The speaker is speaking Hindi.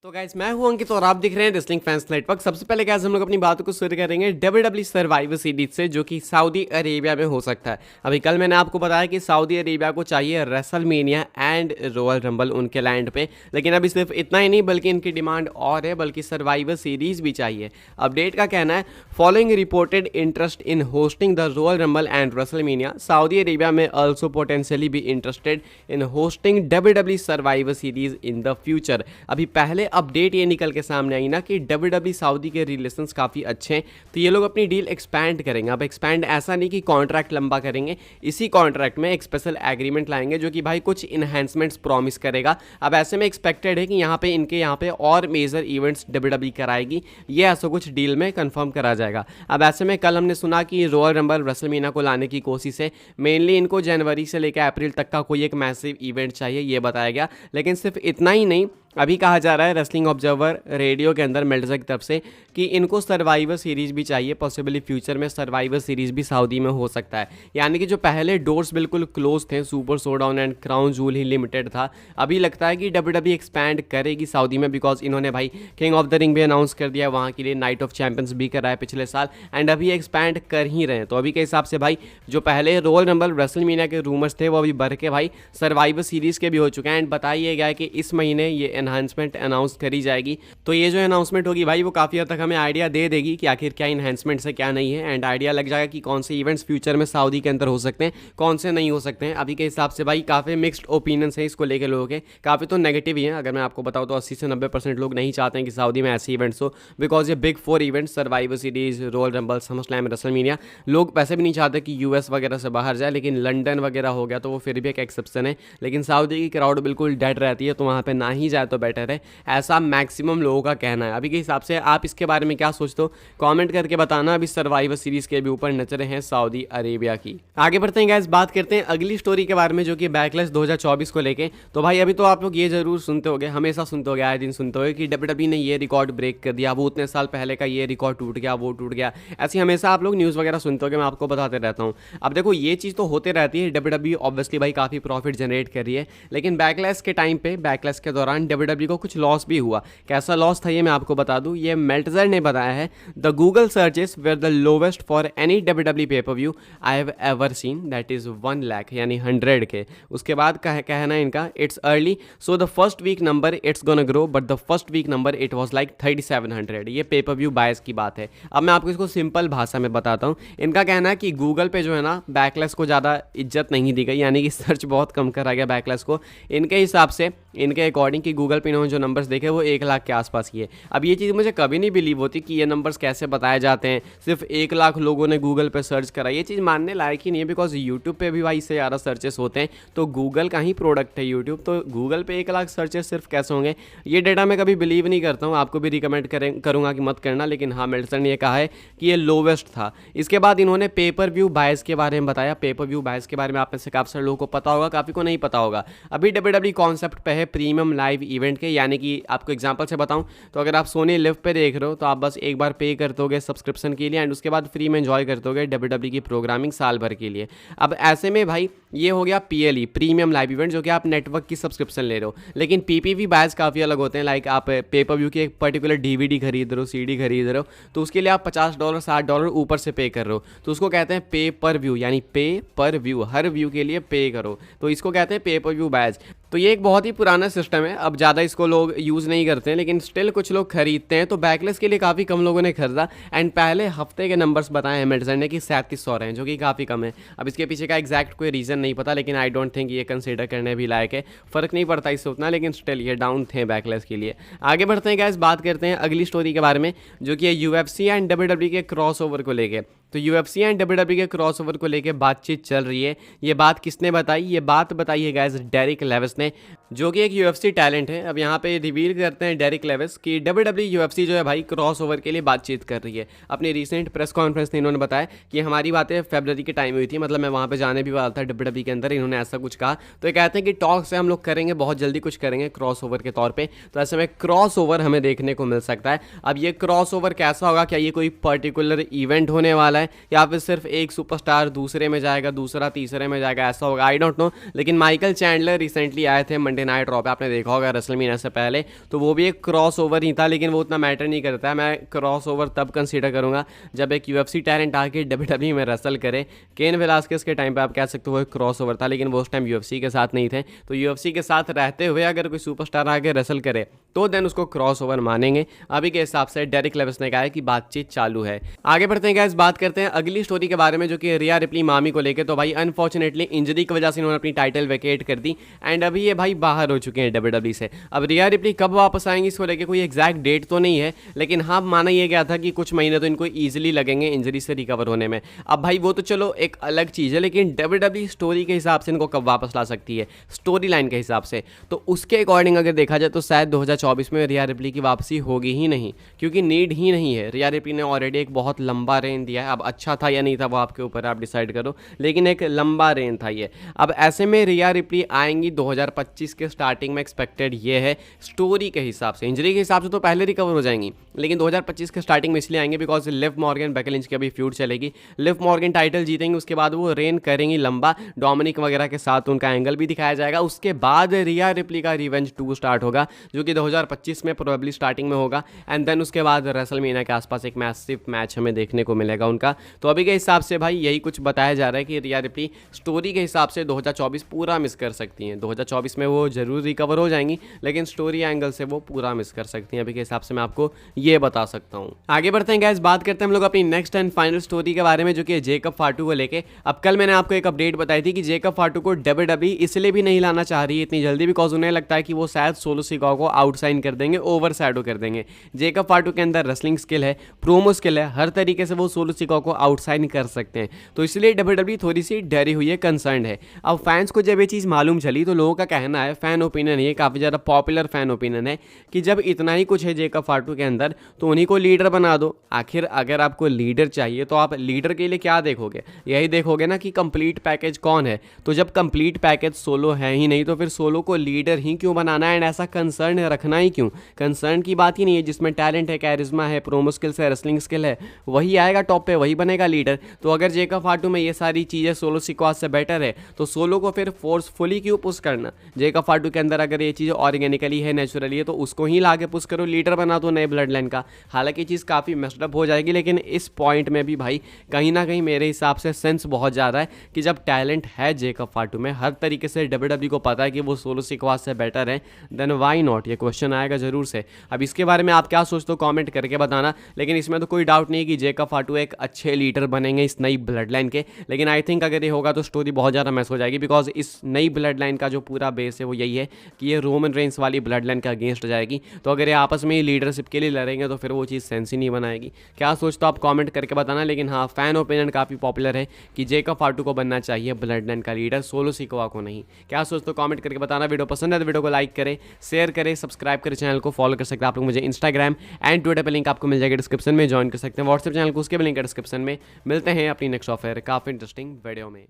तो गाइस मैं हूं अंकित और आप दिख रहे हैं रेसलिंग फैंस नेटवर्क। सबसे पहले गाइस हम लोग अपनी बातों को शुरू करेंगे डब्ल्यूडब्ल्यू सर्वाइवर सीरीज से, जो कि सऊदी अरेबिया में हो सकता है। अभी कल मैंने आपको बताया कि सऊदी अरेबिया को चाहिए रेसलमेनिया एंड रॉयल रंबल उनके लैंड पे, लेकिन अभी सिर्फ इतना ही नहीं बल्कि इनकी डिमांड और है, बल्कि सर्वाइवर सीरीज भी चाहिए। अपडेट का कहना है, following reported interest in hosting the Royal Rumble and WrestleMania, Saudi Arabia में also potentially be interested in hosting WWE Survivor Series in the future. अभी पहले अपडेट ये निकल के सामने आई ना कि डब्ल्यूडब्ल्यू सऊदी के रिलेशंस काफ़ी अच्छे हैं, तो ये लोग अपनी डील एक्सपैंड करेंगे। अब एक्सपैंड ऐसा नहीं कि कॉन्ट्रैक्ट लंबा करेंगे, इसी कॉन्ट्रैक्ट में एक स्पेशल एग्रीमेंट लाएंगे जो कि भाई कुछ इन्हेंसमेंट्स प्रॉमिस करेगा। अब ऐसे में एक्सपेक्टेड है कि यहाँ पे और मेजर इवेंट्स डब्ल्यूडब्ल्यू कराएगी, ये ऐसा कुछ डील में कंफर्म करा जाएगा। अब ऐसे में कल हमने सुना कि रॉयल रंबल रेसलमेनिया को लाने की कोशिश है, मेनली इनको जनवरी से लेकर अप्रैल तक का कोई एक मैसिव इवेंट चाहिए, ये बताया गया। लेकिन सिर्फ इतना ही नहीं, अभी कहा जा रहा है रेसलिंग ऑब्जर्वर रेडियो के अंदर मेल्टजर की तरफ से कि इनको सर्वाइवर सीरीज भी चाहिए। पॉसिबली फ्यूचर में सर्वाइवर सीरीज भी सऊदी में हो सकता है, यानी कि जो पहले डोर्स बिल्कुल क्लोज थे, super showdown and crown joule he limited था, अभी लगता है कि डब्ल्यूडब्ल्यू एक्सपैंड करेगी सऊदी में, बिकॉज इन्होंने भाई किंग ऑफ द रिंग भी अनाउंस कर दिया, वहाँ के लिए नाइट ऑफ चैंपियंस भी कराया पिछले साल, एंड अभी एक्सपैंड कर ही रहे हैं। तो अभी के हिसाब से भाई जो पहले रॉयल रंबल रेसलमेनिया के रूमर्स थे वो अभी बढ़ के भाई सर्वाइवर सीरीज के भी हो चुके हैं, एंड बताइए गया है कि इस महीने ये एनहांसमेंट अनाउंस करी जाएगी। तो ये जो अनाउंसमेंट होगी भाई वो काफ़ी हद तक हमें आइडिया दे देगी कि आखिर क्या इन्हेंसमेंट्स है क्या नहीं है, एंड आइडिया लग जाएगा कि कौन से इवेंट्स फ्यूचर में सऊदी के अंदर हो सकते हैं, कौन से नहीं हो सकते हैं। अभी के हिसाब से भाई काफ़ी मिक्स्ड ओपिनियंस हैं इसको लेकर लोगों के, काफ़ी तो नेगेटिव ही हैं। अगर मैं आपको बताऊँ तो 80 से 90% लोग नहीं चाहते हैं कि सऊदी में ऐसे इवेंट्स हो, बिकॉज ये big 4 events survivor series, royal rumble, SummerSlam, WrestleMania, लोग वैसे भी नहीं चाहते कि यूएस वगैरह से बाहर जाए, लेकिन लंदन वगैरह हो गया तो वो फिर भी एक एक्सेप्शन है। लेकिन सऊदी की क्राउड बिल्कुल डेड रहती है, तो वहाँ पर ना ही जाए तो बेटर है, ऐसा मैक्सिमम लोगों का कहना है। अभी के हिसाब से आप इसके बारे में क्या सोचते हो, कमेंट करके बताना। अभी सर्वाइवर सीरीज के भी ऊपर नजरें हैं सऊदी अरेबिया की। आगे बढ़ते हैं गाइस, बात करते हैं अगली स्टोरी के बारे में, जो कि बैकलैश 2024 को लेके। तो भाई अभी तो आप लोग ये जरूर सुनते होंगे, हमेशा सुनते होंगे, आए दिन सुनते होंगे कि डब्ल्यूडब्ल्यू ने ये रिकॉर्ड ब्रेक कर दिया, वो उतने साल पहले का ये रिकॉर्ड टूट गया, वो टूट गया। ऐसी हमेशा आप लोग न्यूज़ वगैरह सुनते होंगे, मैं आपको बताते रहता हूँ। अब देखो ये चीज़ तो होते रहती है, डब्ल्यूडब्ल्यू ऑब्वियसली भाई काफ़ी प्रॉफिट जनरेट कर रही है, लेकिन बैकलैश के टाइम पे, बैकलैश के दौरान डब्ल्यूडब्ल्यू को कुछ लॉस भी हुआ। कैसा लॉस था ये मैं आपको बता दूं, ये मेल्टजर ने बताया है। The Google searches were the lowest for any WW pay per view I have ever seen, that is 1 lakh यानी 100 के। उसके बाद कहना है इनका, it's early so the first week number it's gonna grow, but the first week number it was like 3700। ये पे पर व्यू बायस की बात है। अब मैं आपको इसको सिंपल भाषा में बताता हूँ। इनका कहना है कि गूगल पे जो है ना, बैकलैश को ज़्यादा इज्जत नहीं दी गई, यानी कि सर्च बहुत कम करा गया बैकलैश को। इनके हिसाब से, इनके अकॉर्डिंग कि गूगल पे इन्होंने जो नंबर्स देखे वो 1 लाख के आसपास की है। अब ये चीज़ मुझे कभी नहीं बिलीव होती कि ये नंबर्स कैसे बताए जाते हैं, सिर्फ 1 लाख लोगों ने गूगल पे सर्च करा, ये चीज़ मानने लायक ही नहीं है, बिकॉज यूट्यूब पे भी भाई इससे ज़्यादा सर्चेस होते हैं। तो गूगल का ही प्रोडक्ट है यूट्यूब, तो गूगल पे 1 लाख सर्चेस सिर्फ कैसे होंगे, ये डेटा मैं कभी बिलीव नहीं करता हूँ। आपको भी रिकमेंड करूँगा कि मत करना, लेकिन हाँ मेल्टजर ने ये कहा है कि ये लोवेस्ट था। इसके बाद इन्होंने पेपर व्यू बायस के बारे में बताया। पेपर व्यू बायस के बारे में आप में से काफ़ी सारे लोगों को पता होगा, काफ़ी को नहीं पता होगा। अभी डब्ल्यूडब्ल्यू कॉन्सेप्ट पे है प्रीमियम लाइव इवेंट के, यानी कि आपको एग्जांपल से बताऊं तो अगर आप सोनी लिव पे देख रहे हो तो आप बस एक बार पे करते होगे सब्सक्रिप्शन के लिए, एंड उसके बाद फ्री में एंजॉय करते होगे डब्ल्यूडब्ल्यू की प्रोग्रामिंग साल भर के लिए। अब ऐसे में भाई ये हो गया पीएलई, प्रीमियम लाइव इवेंट, जो कि आप नेटवर्क की सब्सक्रिप्शन ले रहे हो। लेकिन पीपीवी बायस काफ़ी अलग होते हैं, लाइक आप पे पर व्यू की एक पर्टिकुलर डीवीडी खरीद रहे हो, सीडी खरीद रहे हो, तो उसके लिए आप $50 $60 ऊपर से पे कर रहे हो, तो उसको कहते हैं पे पर व्यू, यानी पे पर व्यू, हर व्यू के लिए पे करो, तो इसको कहते हैं पे पर व्यू बायस। तो ये एक बहुत ही पुराना सिस्टम है, अब ज़्यादा इसको लोग यूज़ नहीं करते हैं, लेकिन स्टिल कुछ लोग खरीदते हैं। तो बैकलैश के लिए काफ़ी कम लोगों ने खरीदा, एंड पहले हफ्ते के नंबर्स बताए हैं मेल्टजर ने कि 3700 हैं, जो कि काफ़ी कम है। अब इसके पीछे का एग्जैक्ट कोई रीज़न नहीं पता, लेकिन आई डोंट थिंक ये कंसिडर करने भी लायक है, फ़र्क नहीं पड़ता इससे उतना, लेकिन स्टिल ये डाउन थे बैकलैश के लिए। आगे बढ़ते हैं गाइस, बात करते हैं अगली स्टोरी के बारे में, जो कि है यूएफसी एंड डब्ल्यूडब्ल्यू के क्रॉसओवर को लेके। तो यूएफसी एंड डब्ल्यूडब्ल्यू के क्रॉसओवर को लेके बातचीत चल रही है। ये बात किसने बताई, ये बात बताई है गाइस डेरिक लेविस ने, जो कि एक यूएफसी टैलेंट है। अब यहाँ पे रिवील करते हैं डेरिक लेविस कि डब्ल्यूडब्ल्यू यूएफसी जो है भाई क्रॉसओवर के लिए बातचीत कर रही है। अपनी रिसेंट प्रेस कॉन्फ्रेंस में इन्होंने बताया कि हमारी बातें फरवरी के टाइम हुई थी, मतलब मैं वहाँ पे जाने भी वाला था डब्ल्यूडब्ल्यू के अंदर, इन्होंने ऐसा कुछ कहा। तो ये कहते हैं कि टॉक से हम लोग करेंगे, बहुत जल्दी कुछ करेंगे क्रॉसओवर के तौर पर। तो ऐसे में क्रॉसओवर हमें देखने को मिल सकता है। अब ये क्रॉसओवर कैसा होगा, क्या ये कोई पर्टिकुलर इवेंट होने वाला है, या फिर सिर्फ एक सुपरस्टार दूसरे में जाएगा, दूसरा तीसरे में जाएगा, ऐसा होगा, आई डोंट नो। लेकिन माइकल चैंडलर रिसेंटली आए थे मंडे नाइट रॉ पे, आपने देखा होगा रेसलमेनिया से पहले, तो वो भी एक क्रॉस ओवर ही था, लेकिन वो उतना मैटर नहीं करता है। मैं क्रॉस ओवर तब कंसीडर करूंगा जब एक यूएफसी टैलेंट आके डब्ल्यूडब्ल्यूई में रेसल करे। केन वेलास्केस के टाइम पे आप कह सकते हो वो एक क्रॉस ओवर था, लेकिन वो उस टाइम यूएफसी के साथ नहीं थे। तो यूएफसी के साथ रहते हुए अगर कोई सुपरस्टार आके रेसल करे तो देन उसको क्रॉस ओवर मानेंगे। अभी के हिसाब से डेरिक लेविस ने कहा है कि बातचीत चालू है। आगे बढ़ते हैं गाइस, बात करते हैं अगली स्टोरी के बारे में, जो कि रिया रिप्ली मामी को लेकर। तो भाई अनफॉर्चुनेटली इंजरी की वजह से इन्होंने अपनी टाइटल वेकेट कर दी एंड अभी ये भाई बाहर हो चुके हैं डब्ल्यूडब्ल्यूई से। अब रिया रिप्ली कब वापस आएंगी इसको लेकर कोई एग्जैक्ट डेट तो नहीं है, लेकिन हाँ माना यह गया था कि कुछ महीने तो इनको ईजिली लगेंगे इंजरी से रिकवर होने में। अब भाई वो तो चलो एक अलग चीज़ है, लेकिन डब्ल्यूडब्ल्यूई स्टोरी के हिसाब से इनको कब वापस ला सकती है, स्टोरी लाइन के हिसाब से, तो उसके अकॉर्डिंग अगर देखा जाए तो शायद 2024 में रिया रिप्ली की वापसी होगी ही नहीं, क्योंकि नीड ही नहीं है। रिया रिप्ली ने ऑलरेडी एक बहुत लंबा रेन दिया है, अब अच्छा था या नहीं था वो आपके ऊपर, आप डिसाइड करो, लेकिन एक लंबा रेन था ये। अब ऐसे में रिया रिप्ली आएंगी 2025 के स्टार्टिंग में, एक्सपेक्टेड ये है स्टोरी के हिसाब से। इंजरी के हिसाब से तो पहले रिकवर हो जाएंगी, लेकिन 2025 के स्टार्टिंग में इसलिए आएंगे because Liv Morgan Becky Lynch की अभी फ्यूड चलेगी। लिव मॉर्गन टाइटल जीतेंगे, उसके बाद वो रेन करेंगी लंबा, डोमिनिक वगैरह के साथ उनका एंगल भी दिखाया जाएगा। उसके बाद रिया रिप्ली का रिवेंज 2 स्टार्ट होगा, जो कि 2025 में प्रोबेबली स्टार्टिंग में होगा, एंड देन उसके बाद रेसलमेनिया के आसपास एक मैसिव मैच हमें देखने को मिलेगा उनका। तो अभी के हिसाब से भाई यही कुछ बताया जा रहा है कि रिया रिप्ली स्टोरी के हिसाब से 2024 पूरा मिस कर सकती हैं। 2024 में वो जरूर रिकवर हो जाएंगी, लेकिन स्टोरी एंगल से वो पूरा मिस कर सकती हैं। अभी के हिसाब से मैं आपको ये बता सकता हूँ। आगे बढ़ते हैं गाइस, बात करते हैं हम लोग अपनी नेक्स्ट एंड फाइनल स्टोरी के बारे में, जो कि जेकब फाटू को लेके। अब कल मैंने आपको एक अपडेट बताई थी कि जेकब फाटू को डब्ल्यूडब्ल्यूई इसलिए भी नहीं लाना चाह रही है इतनी जल्दी, बिकॉज उन्हें लगता है कि वो शायद सोलो सिकागो को आउटसाइन कर देंगे, ओवर शैडो कर देंगे। जेकब फाटू के अंदर रेसलिंग स्किल है, प्रोमो स्किल है, हर तरीके से वो सोलो सिकागो को आउटसाइन कर सकते हैं। तो इसलिए डब्ल्यूडब्ल्यूई थोड़ी सी डरी हुई है, कंसर्न है। अब फैंस को जब ये चीज़ मालूम चली तो लोगों का कहना है, फैन ओपिनियन है, काफ़ी ज़्यादा पॉपुलर फैन ओपिनियन है, कि जब इतना ही कुछ है जेकब फाटू के अंदर तो उन्हीं को लीडर बना दो। आखिर अगर आपको लीडर चाहिए तो आप लीडर के लिए क्या देखोगे, यही देखोगे ना कि कंप्लीट पैकेज कौन है। तो जब कंप्लीट पैकेज सोलो है ही नहीं तो फिर सोलो को लीडर ही क्यों बनाना है, एंड ऐसा कंसर्न रखना ही क्यों। कंसर्न की बात ही नहीं है, जिसमें टैलेंट है, कैरिज्मा है, प्रोमो स्किल्स है, रेसलिंग स्किल है, वही आएगा टॉप पे, वही बनेगा लीडर। तो अगर जेकब फाटू में ये सारी चीज़ें सोलो सिक्वास से बेटर है तो सोलो को फिर फोर्सफुली क्यों पुश करना। जेकब फाटू के अंदर अगर ये चीज़ ऑर्गेनिकली है, नेचुरली है, तो उसको ही लाके पुश करो, लीडर बना दो नए ब्लड लाइन का। हालांकि ये चीज़ काफ़ी मेस्डअप हो जाएगी, लेकिन इस पॉइंट में भी भाई कहीं ना कहीं मेरे हिसाब से सेंस बहुत ज़्यादा है कि जब टैलेंट है जेकब फाटू में, हर तरीके से डब्ल्यूडब्ल्यूई को पता है कि वो सोलो सिक्वास से बेटर है, देन व्हाई नॉट। ये क्वेश्चन आएगा जरूर से। अब इसके बारे में आप क्या सोचते हो कमेंट करके बताना, लेकिन इसमें तो कोई डाउट नहीं कि जेकब फाटू एक अच्छे लीडर बनेंगे इस नई ब्लड लाइन के। लेकिन आई थिंक अगर ये होगा तो स्टोरी बहुत ज़्यादा मैस हो जाएगी, बिकॉज इस नई ब्लड लाइन का जो पूरा बेस है वो यही है कि ये रोमन रेंस वाली ब्लड लाइन के अगेंस्ट जाएगी। तो अगर ये आपस में ही लीडरशिप के लिए लड़ेंगे तो फिर वो चीज़ सेंस ही नहीं बनाएगी। क्या सोचते हो आप कमेंट करके बताना। लेकिन हाँ, फैन ओपिनियन काफ़ी पॉपुलर है कि जेकब फाटू को बनना चाहिए ब्लड लाइन का लीडर, सोलो सिकोवा को नहीं। क्या सोचते हो कमेंट करके बताना। वीडियो पसंद है तो वीडियो को लाइक करें, शेयर करें, सब्सक्राइब करें, चैनल को फॉलो कर सकते हैं आप लोग। मुझे इंस्टाग्राम एंड ट्विटर पर लिंक आपको मिल जाएगा डिस्क्रिप्शन में, ज्वाइन कर सकते हैं। व्हाट्सएप चैनल को उसके भी लिंक है डिस्क्रिप्शन में। मिलते हैं अपनी नेक्स्ट ऑफर काफ़ी इंटरेस्टिंग वीडियो में।